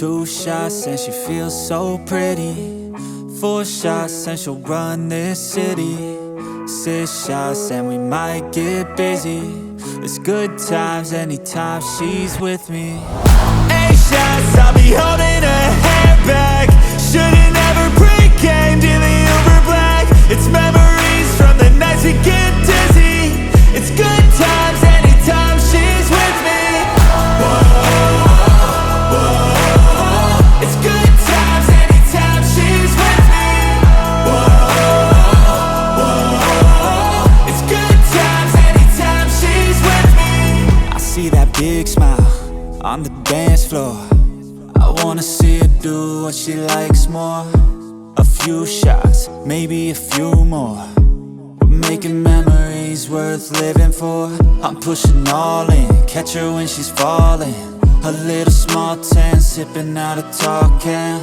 2 shots and she feels so pretty. 4 shots and she'll run this city. 6 shots and we might get busy. It's good times anytime she's with me. 8 shots, I'll be holding her hair back. Should've never pre-gamed in the Uber Black. It's memories from the nights we get dizzy. It's good times anytime she's with me. Whoa, whoa. It's good times anytime she's with me. Whoa, whoa. It's good times anytime she's with me. I see that big smile on the dance floor. I wanna see her do what she likes more. A few shots, maybe a few more. We're making memories worth living for. I'm pushing all in, catch her when she's falling. A little small tan, sipping out a tall can.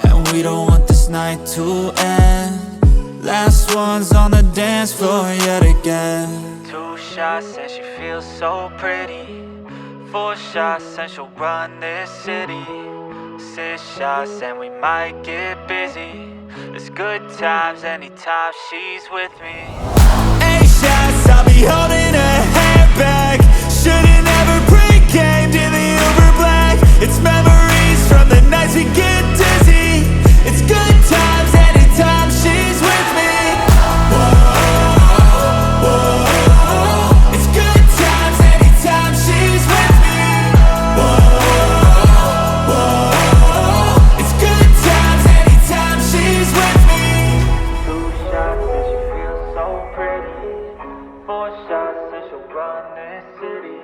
And we don't want this night to end. Last one's on the dance floor yet again. 2 shots and she feels so pretty. 4 shots and she'll run this city. 6 shots and we might get busy. It's good times anytime she's with me. 8 shots, I'll be holding her hair back. Should've never pre-gamed in the Uber Black. It's memories from the nights we get dizzy. It's good times anytime she's with me. Whoa, whoa. It's good times anytime she's with me. Whoa, whoa. It's good times anytime she's with me. 2 shots and she feels so pretty. 4 shots and she'll run this city.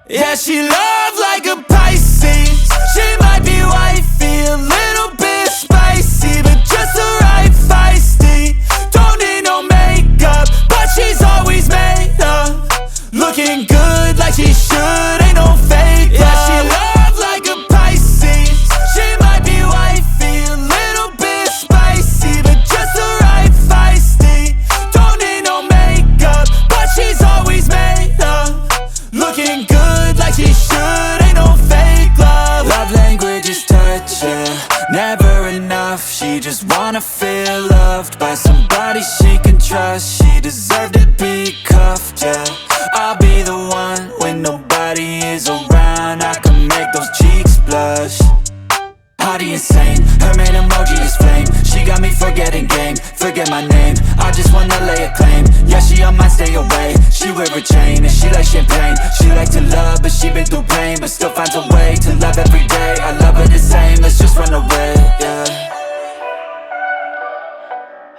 Yeah, she loved like a Pisces. She might be wifey, a little bit spicy, but just the right feisty. Don't need no makeup, but she's always made up, looking good like she should, ain't no fake love. Yeah, she loved like a Pisces. She might be wifey, a little bit spicy, but just the right feisty. Don't need no makeup, but she's always made up, looking good like she should, ain't no fake love. Love language is touch, yeah, never enough. She just wanna feel loved by somebody she can trust. She deserved to be cuffed, yeah. I'll be the one when nobody is around. I can make those cheeks blush. Hottie insane, her main emoji is flame. She got me forgetting game, forget my name. I just wanna lay a claim. Yeah, she on mine, stay away. She wear a chain and she like champagne. She like to love, but she been through pain, but still finds a way to love every day. I love her the same, let's just run away, yeah.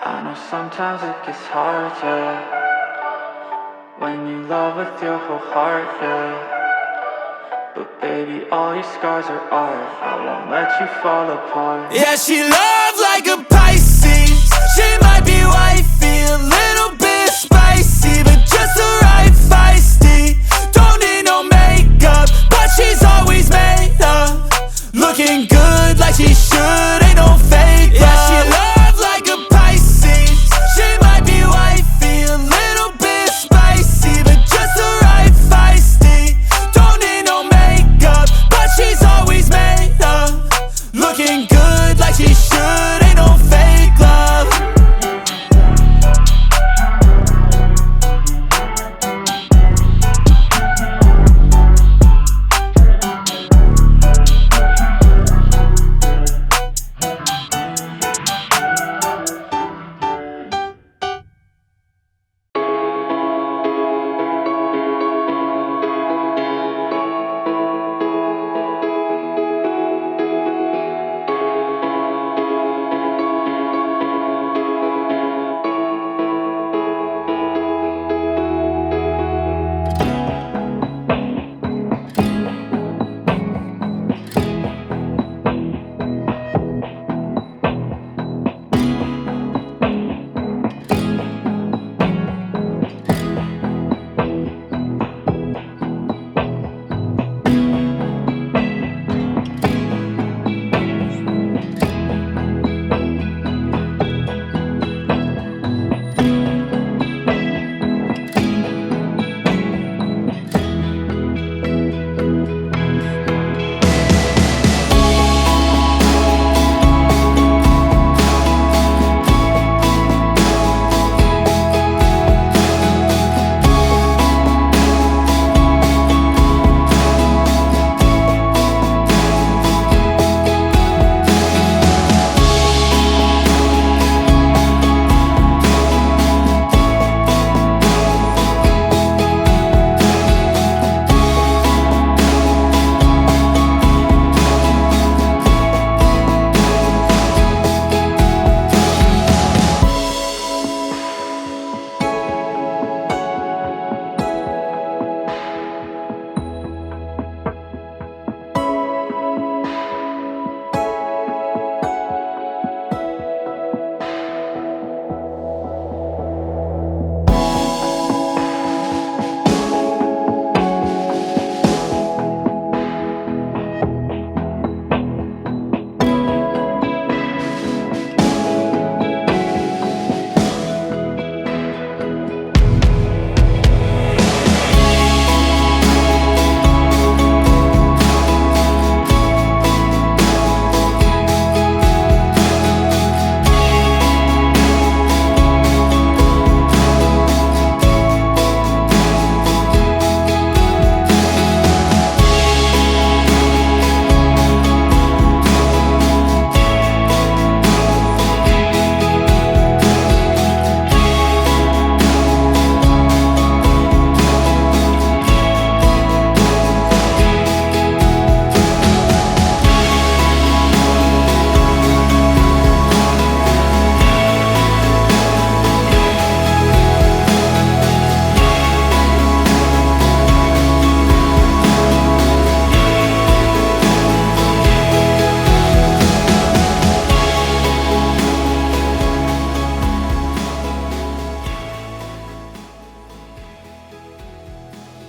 I know sometimes it gets hard, yeah, when you love with your whole heart, yeah. But baby, all your scars are art, I won't let you fall apart. Yeah, she loved like a Pisces. She might be wifey, a little